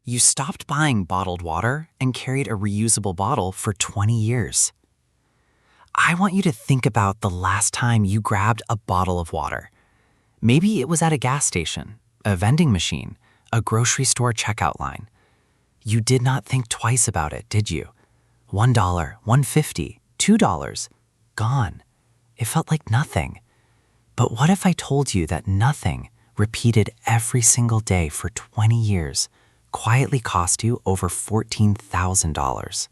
You stopped buying bottled water and carried a reusable bottle for 20 years. I want you to think about the last time you grabbed a bottle of water. Maybe it was at a gas station, a vending machine, a grocery store checkout line. You did not think twice about it, did you? $1, $1.50, $2, gone. It felt like nothing. But what if I told you that nothing, repeated every single day for 20 years, quietly cost you over $14,000?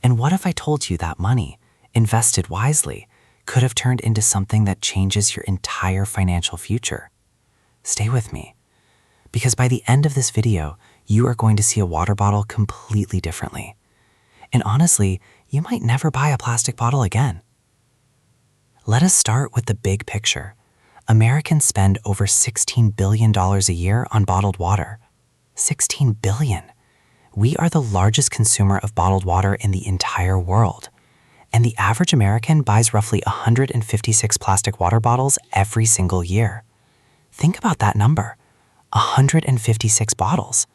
And what if I told you that money, invested wisely, could have turned into something that changes your entire financial future? Stay with me, because by the end of this video, you are going to see a water bottle completely differently. And honestly, you might never buy a plastic bottle again. Let us start with the big picture. Americans spend over $16 billion a year on bottled water. $16 billion. We are the largest consumer of bottled water in the entire world. And the average American buys roughly 156 plastic water bottles every single year. Think about that number, 156 bottles.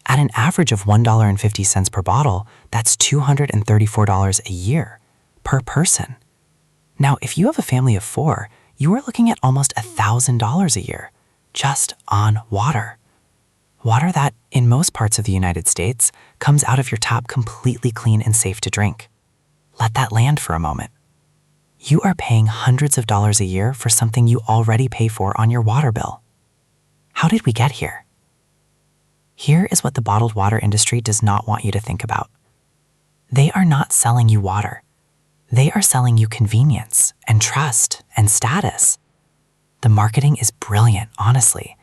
At an average of $1.50 per bottle, that's $234 a year, per person. Now, if you have a family of 4, you are looking at almost $1,000 a year, just on water. Water that, in most parts of the United States, comes out of your tap completely clean and safe to drink. Let that land for a moment. You are paying hundreds of dollars a year for something you already pay for on your water bill. How did we get here? Here is what the bottled water industry does not want you to think about. They are not selling you water. They are selling you convenience and trust and status. The marketing is brilliant, honestly.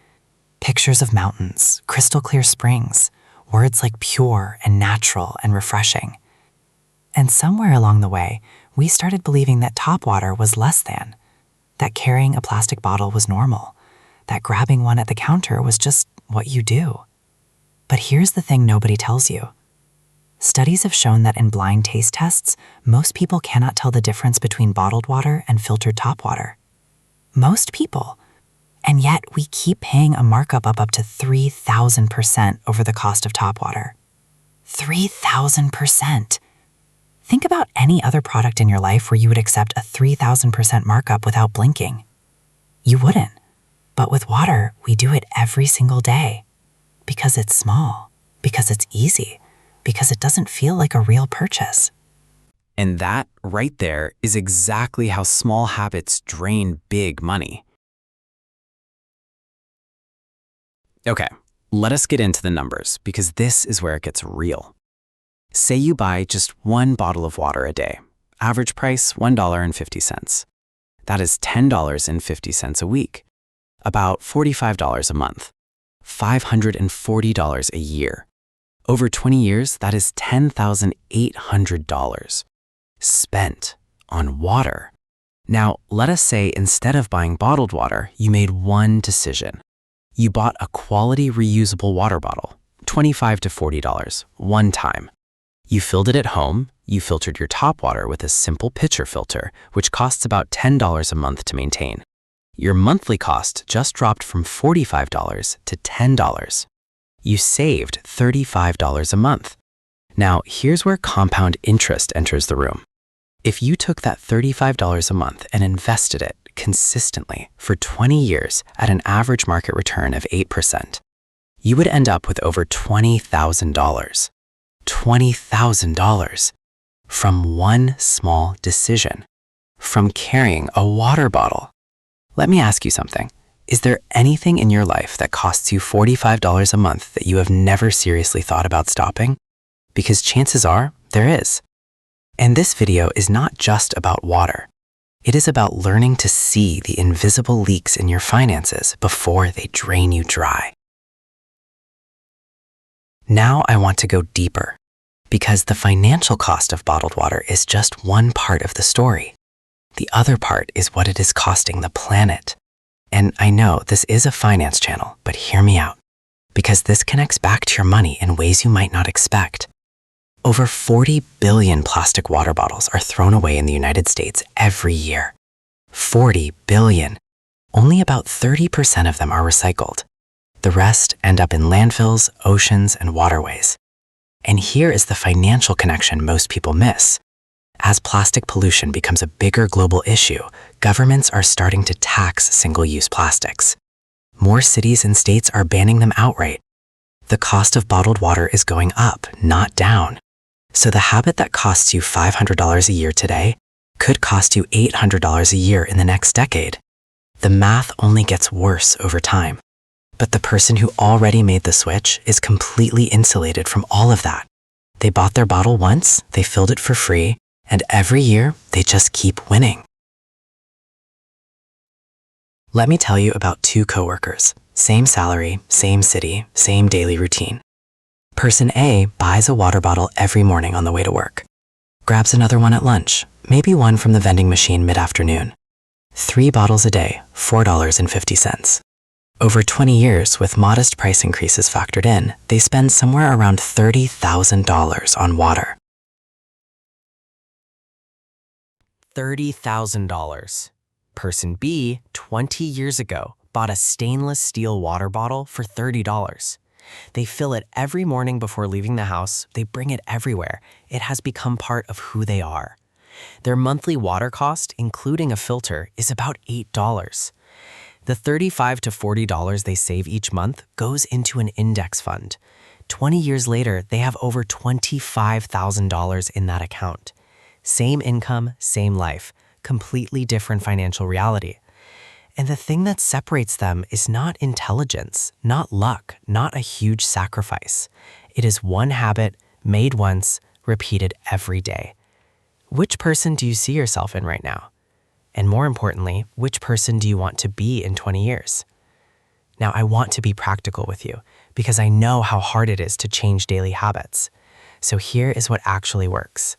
Pictures of mountains, crystal clear springs, words like pure and natural and refreshing. And somewhere along the way, we started believing that tap water was less than, that carrying a plastic bottle was normal, that grabbing one at the counter was just what you do. But here's the thing nobody tells you. Studies have shown that in blind taste tests, most people cannot tell the difference between bottled water and filtered tap water. Most people. And yet we keep paying a markup of up to 3,000% over the cost of tap water. 3,000%. Think about any other product in your life where you would accept a 3,000% markup without blinking. You wouldn't. But with water, we do it every single day. Because it's small, because it's easy, because it doesn't feel like a real purchase. And that, right there, is exactly how small habits drain big money. Okay, let us get into the numbers, because this is where it gets real. Say you buy just one bottle of water a day. Average price, $1.50. That is $10.50 a week. About $45 a month. $540 a year. Over 20 years, that is $10,800 spent on water. Now, let us say instead of buying bottled water, you made one decision. You bought a quality reusable water bottle, $25 to $40, one time. You filled it at home, you filtered your tap water with a simple pitcher filter, which costs about $10 a month to maintain. Your monthly cost just dropped from $45 to $10. You saved $35 a month. Now, here's where compound interest enters the room. If you took that $35 a month and invested it consistently for 20 years at an average market return of 8%, you would end up with over $20,000. $20,000 from one small decision, from carrying a water bottle. Let me ask you something. Is there anything in your life that costs you $45 a month that you have never seriously thought about stopping? Because chances are there is. And this video is not just about water. It is about learning to see the invisible leaks in your finances before they drain you dry. Now I want to go deeper, because the financial cost of bottled water is just one part of the story. The other part is what it is costing the planet. And I know this is a finance channel, but hear me out, because this connects back to your money in ways you might not expect. Over 40 billion plastic water bottles are thrown away in the United States every year. 40 billion. Only about 30% of them are recycled. The rest end up in landfills, oceans, and waterways. And here is the financial connection most people miss. As plastic pollution becomes a bigger global issue, governments are starting to tax single-use plastics. More cities and states are banning them outright. The cost of bottled water is going up, not down. So the habit that costs you $500 a year today could cost you $800 a year in the next decade. The math only gets worse over time. But the person who already made the switch is completely insulated from all of that. They bought their bottle once, they filled it for free, and every year they just keep winning. Let me tell you about two coworkers. Same salary, same city, same daily routine. Person A buys a water bottle every morning on the way to work. Grabs another one at lunch, maybe one from the vending machine mid-afternoon. 3 bottles a day, $4.50. Over 20 years, with modest price increases factored in, they spend somewhere around $30,000 on water. $30,000. Person B, 20 years ago, bought a stainless steel water bottle for $30. They fill it every morning before leaving the house. They bring it everywhere. It has become part of who they are. Their monthly water cost, including a filter, is about $8. The $35 to $40 they save each month goes into an index fund. 20 years later, they have over $25,000 in that account. Same income, same life, completely different financial reality. And the thing that separates them is not intelligence, not luck, not a huge sacrifice. It is one habit, made once, repeated every day. Which person do you see yourself in right now? And more importantly, which person do you want to be in 20 years? Now, I want to be practical with you because I know how hard it is to change daily habits. So here is what actually works.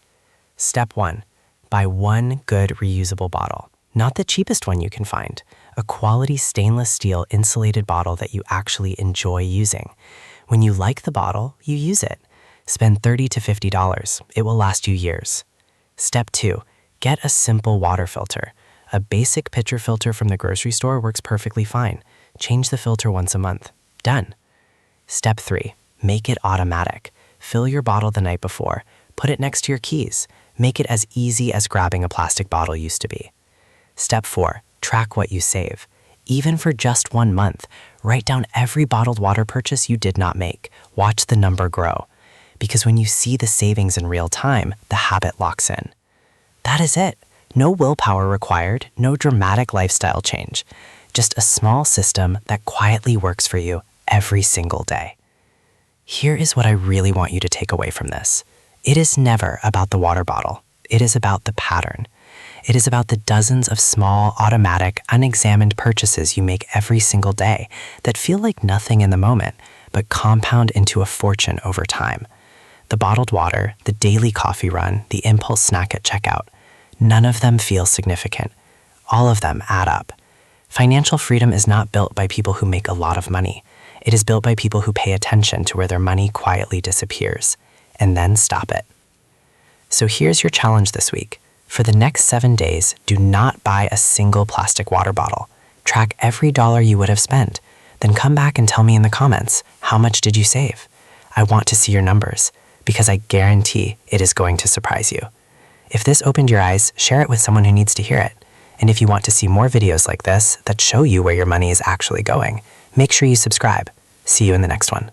Step 1, buy one good reusable bottle. Not the cheapest one you can find, a quality stainless steel insulated bottle that you actually enjoy using. When you like the bottle, you use it. Spend $30 to $50. It will last you years. Step 2, get a simple water filter. A basic pitcher filter from the grocery store works perfectly fine. Change the filter once a month. Done. Step 3, make it automatic. Fill your bottle the night before. Put it next to your keys. Make it as easy as grabbing a plastic bottle used to be. Step 4, track what you save. Even for just 1 month, write down every bottled water purchase you did not make. Watch the number grow. Because when you see the savings in real time, the habit locks in. That is it. No willpower required, no dramatic lifestyle change. Just a small system that quietly works for you every single day. Here is what I really want you to take away from this. It is never about the water bottle. It is about the pattern. It is about the dozens of small, automatic, unexamined purchases you make every single day that feel like nothing in the moment, but compound into a fortune over time. The bottled water, the daily coffee run, the impulse snack at checkout, none of them feel significant. All of them add up. Financial freedom is not built by people who make a lot of money. It is built by people who pay attention to where their money quietly disappears, and then stop it. So here's your challenge this week. For the next 7 days, do not buy a single plastic water bottle. Track every dollar you would have spent. Then come back and tell me in the comments, how much did you save? I want to see your numbers, because I guarantee it is going to surprise you. If this opened your eyes, share it with someone who needs to hear it. And if you want to see more videos like this that show you where your money is actually going, make sure you subscribe. See you in the next one.